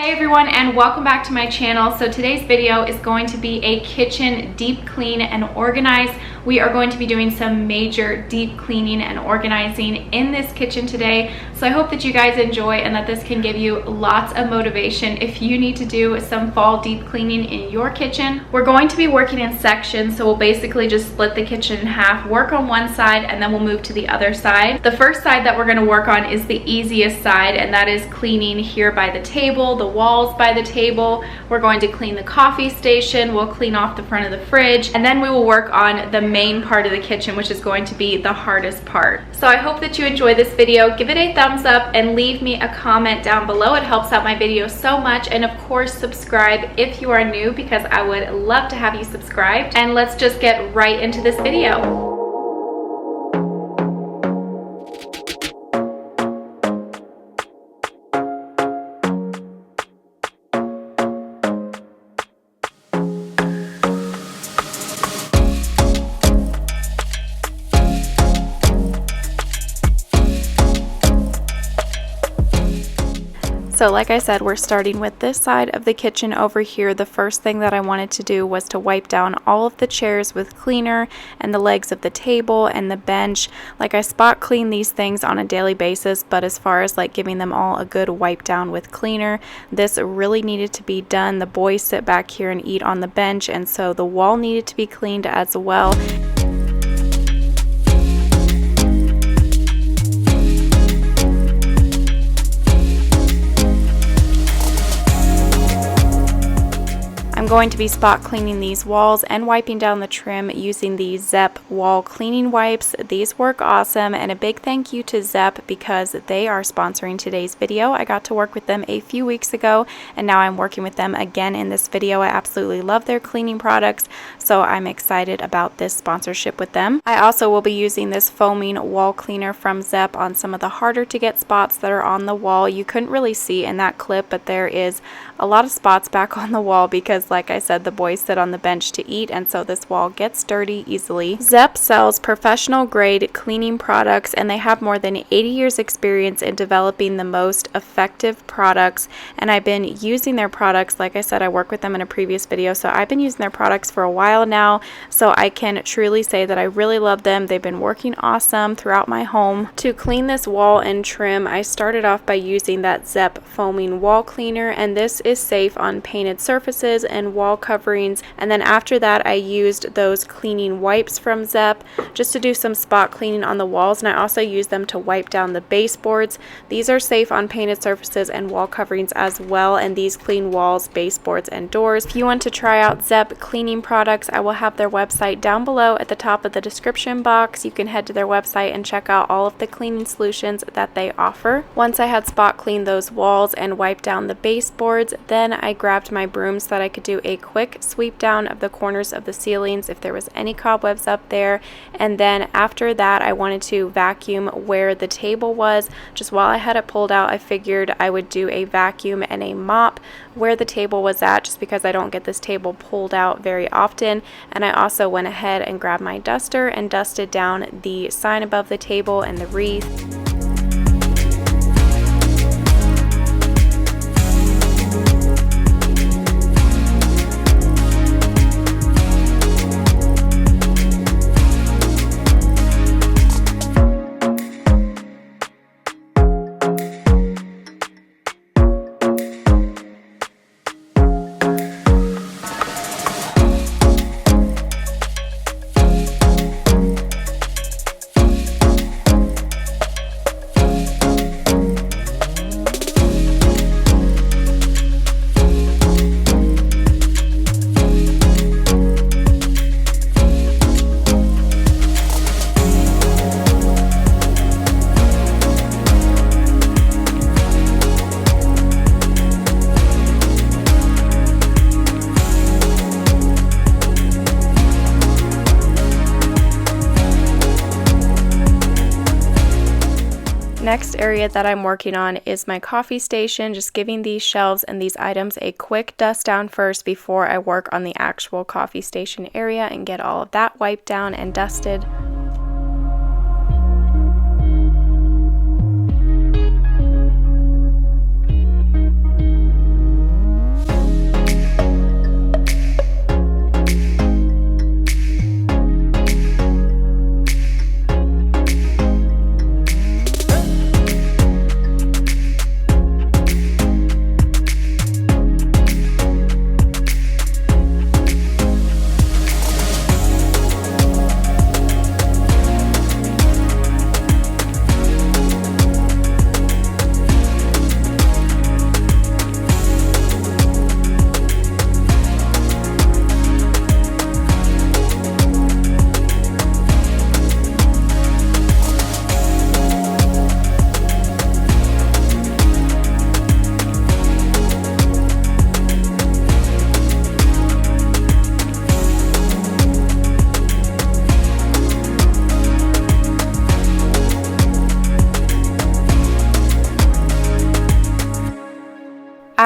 Hey everyone, and welcome back to my channel. So today's video is going to be a kitchen deep clean and organize. We are going to be doing some major deep cleaning and organizing in this kitchen today. So I hope that you guys enjoy and that this can give you lots of motivation if you need to do some fall deep cleaning in your kitchen. We're going to be working in sections, so we'll basically just split the kitchen in half, work on one side, and then we'll move to the other side. The first side that we're going to work on is the easiest side, and that is cleaning here by the table, the walls by the table. We're going to clean the coffee station, we'll clean off the front of the fridge, and then we will work on the main part of the kitchen, which is going to be the hardest part. So I hope that you enjoy this video. Give it a thumbs up and leave me a comment down below. It helps out my video so much. And of course, subscribe if you are new, because I would love to have you subscribed. And let's just get right into this video. So like I said, we're starting with this side of the kitchen over here. The first thing that I wanted to do was to wipe down all of the chairs with cleaner and the legs of the table and the bench. Like, I spot clean these things on a daily basis, but as far as like giving them all a good wipe down with cleaner, this really needed to be done. The boys sit back here and eat on the bench, and so the wall needed to be cleaned as well. I'm going to be spot cleaning these walls and wiping down the trim using the Zepp wall cleaning wipes. These work awesome, and a big thank you to Zepp because they are sponsoring today's video. I got to work with them a few weeks ago, and now I'm working with them again in this video. I absolutely love their cleaning products, so I'm excited about this sponsorship with them. I also will be using this foaming wall cleaner from Zepp on some of the harder to get spots that are on the wall. You couldn't really see in that clip, but there is a lot of spots back on the wall because, like I said, the boys sit on the bench to eat, and so this wall gets dirty easily. Zepp sells professional grade cleaning products, and they have more than 80 years experience in developing the most effective products, and I've been using their products. Like I said, I worked with them in a previous video, so I've been using their products for a while now, so I can truly say that I really love them. They've been working awesome throughout my home. To clean this wall and trim, I started off by using that Zepp foaming wall cleaner, and this is safe on painted surfaces and wall coverings. And then after that, I used those cleaning wipes from Zepp just to do some spot cleaning on the walls, and I also used them to wipe down the baseboards. These are safe on painted surfaces and wall coverings as well, and these clean walls, baseboards, and doors. If you want to try out Zepp cleaning products, I will have their website down below at the top of the description box. You can head to their website and check out all of the cleaning solutions that they offer. Once I had spot cleaned those walls and wiped down the baseboards, then I grabbed my broom so that I could do a quick sweep down of the corners of the ceilings if there was any cobwebs up there. And then after that, I wanted to vacuum where the table was. Just while I had it pulled out, I figured I would do a vacuum and a mop where the table was at, just because I don't get this table pulled out very often. And I also went ahead and grabbed my duster and dusted down the sign above the table and the wreath. Next area that I'm working on is my coffee station, just giving these shelves and these items a quick dust down first before I work on the actual coffee station area and get all of that wiped down and dusted.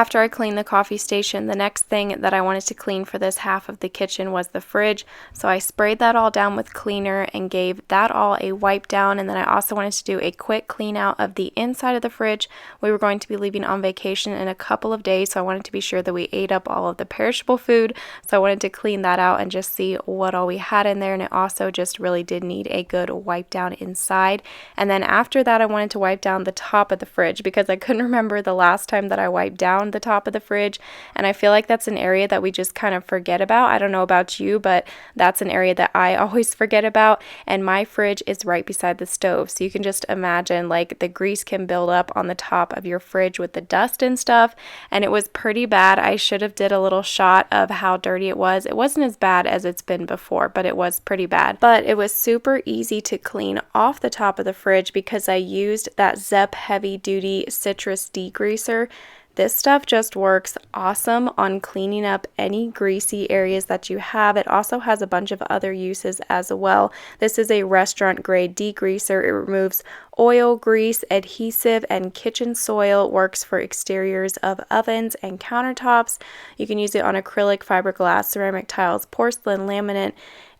After I cleaned the coffee station, the next thing that I wanted to clean for this half of the kitchen was the fridge. So I sprayed that all down with cleaner and gave that all a wipe down. And then I also wanted to do a quick clean out of the inside of the fridge. We were going to be leaving on vacation in a couple of days, so I wanted to be sure that we ate up all of the perishable food. So I wanted to clean that out and just see what all we had in there. And it also just really did need a good wipe down inside. And then after that, I wanted to wipe down the top of the fridge because I couldn't remember the last time that I wiped down the top of the fridge, and I feel like that's an area that we just kind of forget about. I don't know about you, but that's an area that I always forget about. And my fridge is right beside the stove, so you can just imagine like the grease can build up on the top of your fridge with the dust and stuff, and it was pretty bad. I should have did a little shot of how dirty it was. It wasn't as bad as it's been before, but it was pretty bad. But it was super easy to clean off the top of the fridge because I used that Zepp heavy duty citrus degreaser. This stuff just works awesome on cleaning up any greasy areas that you have. It also has a bunch of other uses as well. This is a restaurant grade degreaser. It removes oil, grease, adhesive, and kitchen soil. Works for exteriors of ovens and countertops. You can use it on acrylic, fiberglass, ceramic tiles, porcelain, laminate.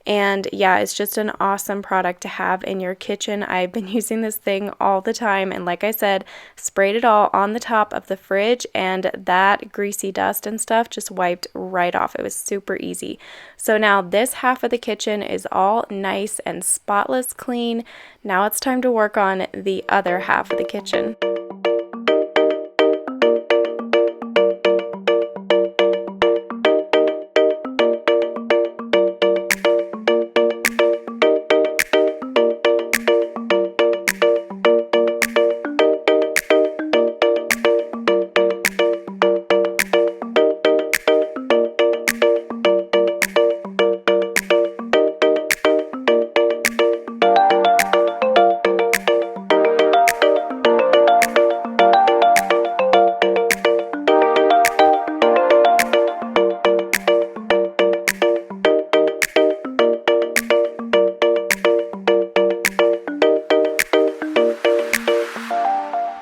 And yeah, it's just an awesome product to have in your kitchen. I've been using this thing all the time, and like I said, sprayed it all on the top of the fridge, and that greasy dust and stuff just wiped right off. It was super easy. So now this half of the kitchen is all nice and spotless clean. Now it's time to work on the other half of the kitchen.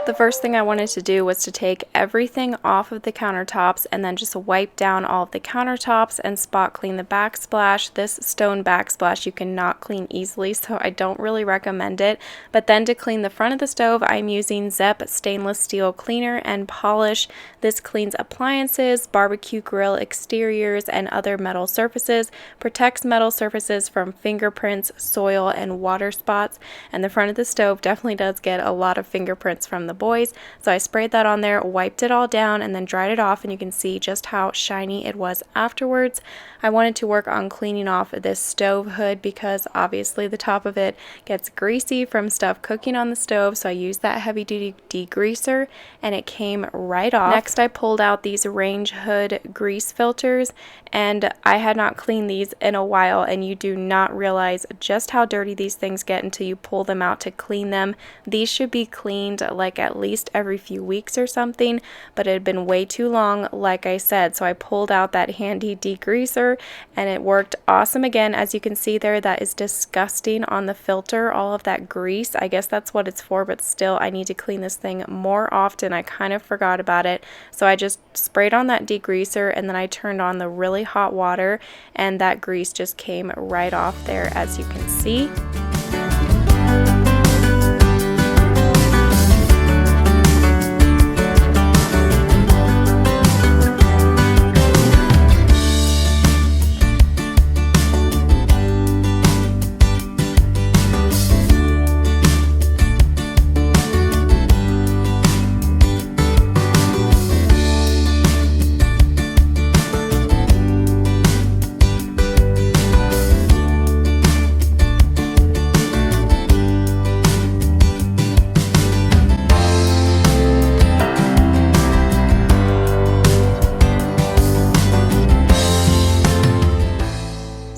The first thing I wanted to do was to take everything off of the countertops and then just wipe down all of the countertops and spot clean the backsplash. This stone backsplash you cannot clean easily, so I don't really recommend it. But then to clean the front of the stove, I'm using Zepp stainless steel cleaner and polish. This cleans appliances, barbecue grill exteriors, and other metal surfaces, protects metal surfaces from fingerprints, soil, and water spots. And the front of the stove definitely does get a lot of fingerprints from the boys, so I sprayed that on there, wiped it all down, and then dried it off, and you can see just how shiny it was afterwards. I wanted to work on cleaning off this stove hood because obviously the top of it gets greasy from stuff cooking on the stove, so I used that heavy duty degreaser and it came right off. Next, I pulled out these range hood grease filters, and I had not cleaned these in a while, and you do not realize just how dirty these things get until you pull them out to clean them. These should be cleaned like at least every few weeks or something, but it had been way too long, like I said, so I pulled out that handy degreaser and it worked awesome. Again, as you can see there, that is disgusting on the filter, all of that grease. I guess that's what it's for, but still I need to clean this thing more often. I kind of forgot about it, so I just sprayed on that degreaser and then I turned on the really hot water, and that grease just came right off there, as you can see.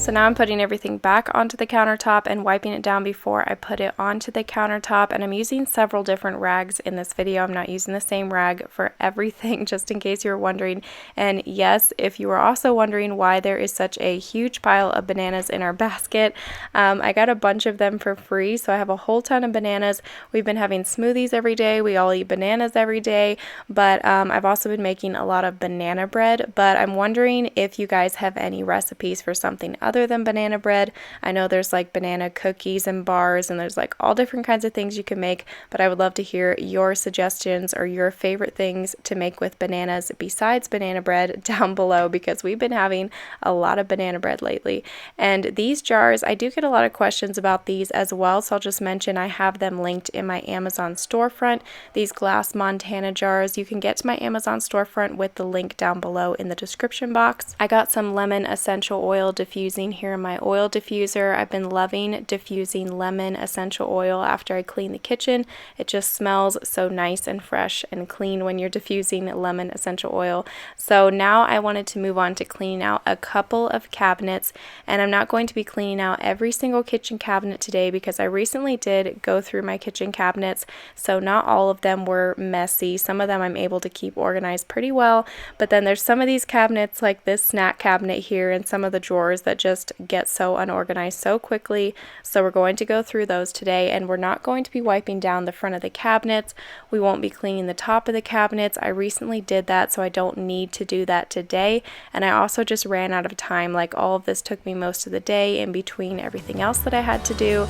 So now I'm putting everything back onto the countertop and wiping it down before I put it onto the countertop, and I'm using several different rags in this video. I'm not using the same rag for everything, just in case you were wondering. And yes, if you were also wondering why there is such a huge pile of bananas in our basket, I got a bunch of them for free, so I have a whole ton of bananas. We've been having smoothies every day. We all eat bananas every day, but I've also been making a lot of banana bread, but I'm wondering if you guys have any recipes for something other than banana bread. I know there's like banana cookies and bars, and there's like all different kinds of things you can make, but I would love to hear your suggestions or your favorite things to make with bananas besides banana bread down below, because we've been having a lot of banana bread lately. And these jars, I do get a lot of questions about these as well, so I'll just mention I have them linked in my Amazon storefront. These glass Montana jars, you can get to my Amazon storefront with the link down below in the description box. I got some lemon essential oil diffusing here in my oil diffuser. I've been loving diffusing lemon essential oil after I clean the kitchen. It just smells so nice and fresh and clean when you're diffusing lemon essential oil. So now I wanted to move on to cleaning out a couple of cabinets, and I'm not going to be cleaning out every single kitchen cabinet today because I recently did go through my kitchen cabinets, so not all of them were messy. Some of them I'm able to keep organized pretty well, but then there's some of these cabinets like this snack cabinet here and some of the drawers that just get so unorganized so quickly. So we're going to go through those today, and we're not going to be wiping down the front of the cabinets. We won't be cleaning the top of the cabinets. I recently did that, so I don't need to do that today, and I also just ran out of time. Like, all of this took me most of the day in between everything else that I had to do.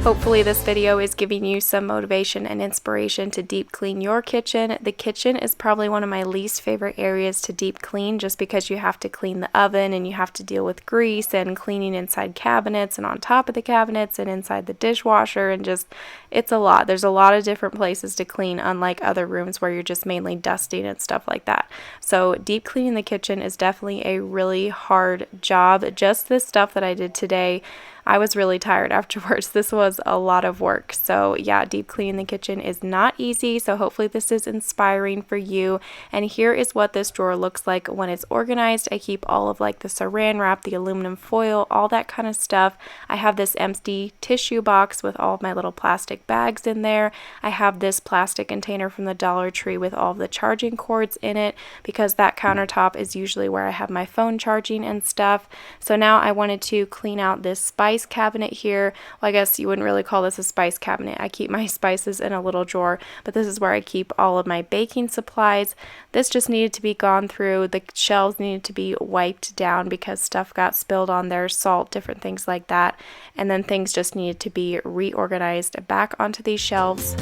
Hopefully this video is giving you some motivation and inspiration to deep clean your kitchen. The kitchen is probably one of my least favorite areas to deep clean, just because you have to clean the oven and you have to deal with grease and cleaning inside cabinets and on top of the cabinets and inside the dishwasher, and just, it's a lot. There's a lot of different places to clean, unlike other rooms where you're just mainly dusting and stuff like that. So deep cleaning the kitchen is definitely a really hard job. Just this stuff that I did today, I was really tired afterwards. This was a lot of work. So yeah, deep cleaning the kitchen is not easy. So hopefully this is inspiring for you. And here is what this drawer looks like when it's organized. I keep all of like the saran wrap, the aluminum foil, all that kind of stuff. I have this empty tissue box with all of my little plastic bags in there. I have this plastic container from the Dollar Tree with all of the charging cords in it, because that countertop is usually where I have my phone charging and stuff. So now I wanted to clean out this spice cabinet here. Well, I guess you wouldn't really call this a spice cabinet. I keep my spices in a little drawer, but this is where I keep all of my baking supplies. This just needed to be gone through. The shelves needed to be wiped down because stuff got spilled on there, salt, different things like that. And then things just needed to be reorganized back onto these shelves.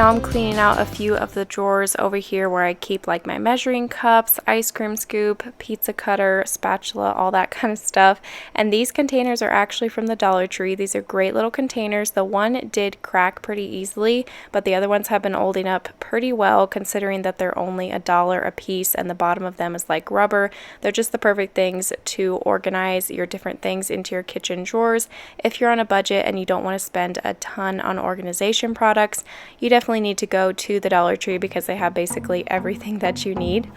Now I'm cleaning out a few of the drawers over here where I keep like my measuring cups, ice cream scoop, pizza cutter, spatula, all that kind of stuff. And these containers are actually from the Dollar Tree. These are great little containers. The one did crack pretty easily, but the other ones have been holding up pretty well considering that they're only $1 a piece and the bottom of them is like rubber. They're just the perfect things to organize your different things into your kitchen drawers. If you're on a budget and you don't want to spend a ton on organization products, you definitely need to go to the Dollar Tree because they have basically everything that you need.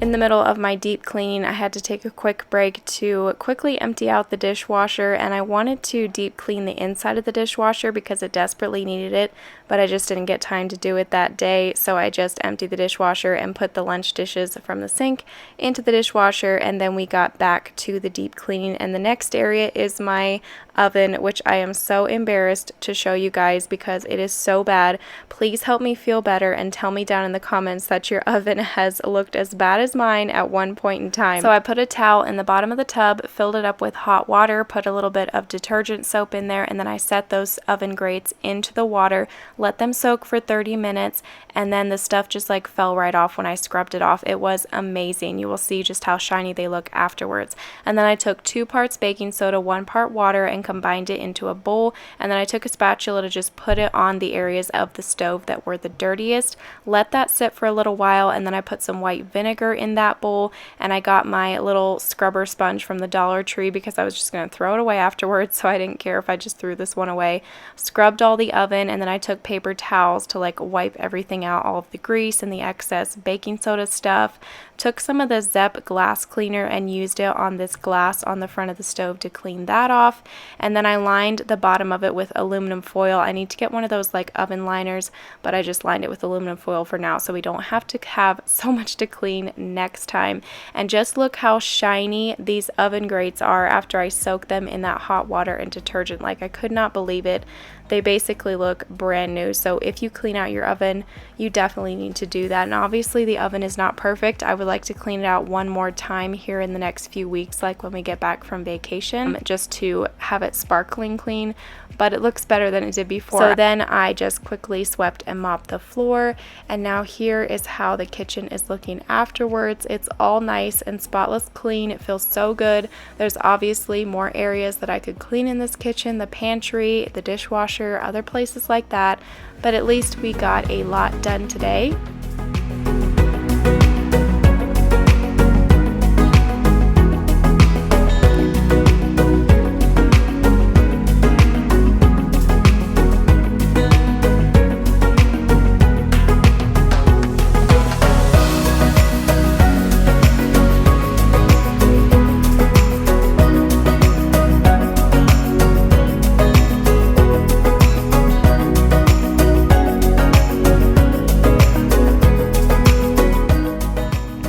In the middle of my deep cleaning, I had to take a quick break to quickly empty out the dishwasher, and I wanted to deep clean the inside of the dishwasher because it desperately needed it, but I just didn't get time to do it that day, so I just emptied the dishwasher and put the lunch dishes from the sink into the dishwasher, and then we got back to the deep cleaning. And the next area is my oven, which I am so embarrassed to show you guys because it is so bad. Please help me feel better and tell me down in the comments that your oven has looked as bad as mine at one point in time. So I put a towel in the bottom of the tub, filled it up with hot water, put a little bit of detergent soap in there, and then I set those oven grates into the water, let them soak for 30 minutes, and then the stuff just like fell right off when I scrubbed it off. It was amazing. You will see just how shiny they look afterwards. And then I took 2 parts baking soda, 1 part water, and combined it into a bowl, and then I took a spatula to just put it on the areas of the stove that were the dirtiest, let that sit for a little while, and then I put some white vinegar in that bowl, and I got my little scrubber sponge from the Dollar Tree because I was just going to throw it away afterwards, so I didn't care if I just threw this one away. Scrubbed all the oven, and then I took paper towels to like wipe everything out, all of the grease and the excess baking soda stuff. Took some of the Zep glass cleaner and used it on this glass on the front of the stove to clean that off, and then I lined the bottom of it with aluminum foil. I need to get one of those like oven liners, but I just lined it with aluminum foil for now so we don't have to have so much to clean next time. And just look how shiny these oven grates are after I soak them in that hot water and detergent. Like, I could not believe it. They basically look brand new. So if you clean out your oven, you definitely need to do that. And obviously the oven is not perfect. I would like to clean it out one more time here in the next few weeks, like when we get back from vacation, just to have it sparkling clean, but it looks better than it did before. So then I just quickly swept and mopped the floor, and now here is how the kitchen is looking afterwards. It's all nice and spotless clean. It feels so good. There's obviously more areas that I could clean in this kitchen, the pantry, the dishwasher, other places like that, but at least we got a lot done today.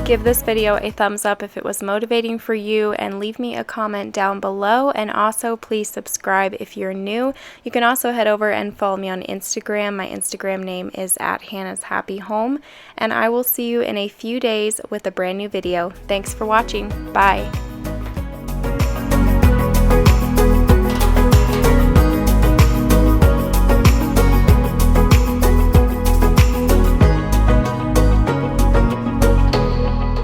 Give this video a thumbs up if it was motivating for you, and leave me a comment down below, and also please subscribe if you're new. You can also head over and follow me on Instagram. My Instagram name is @HannahsHappyHome, and I will see you in a few days with a brand new video. Thanks for watching. Bye.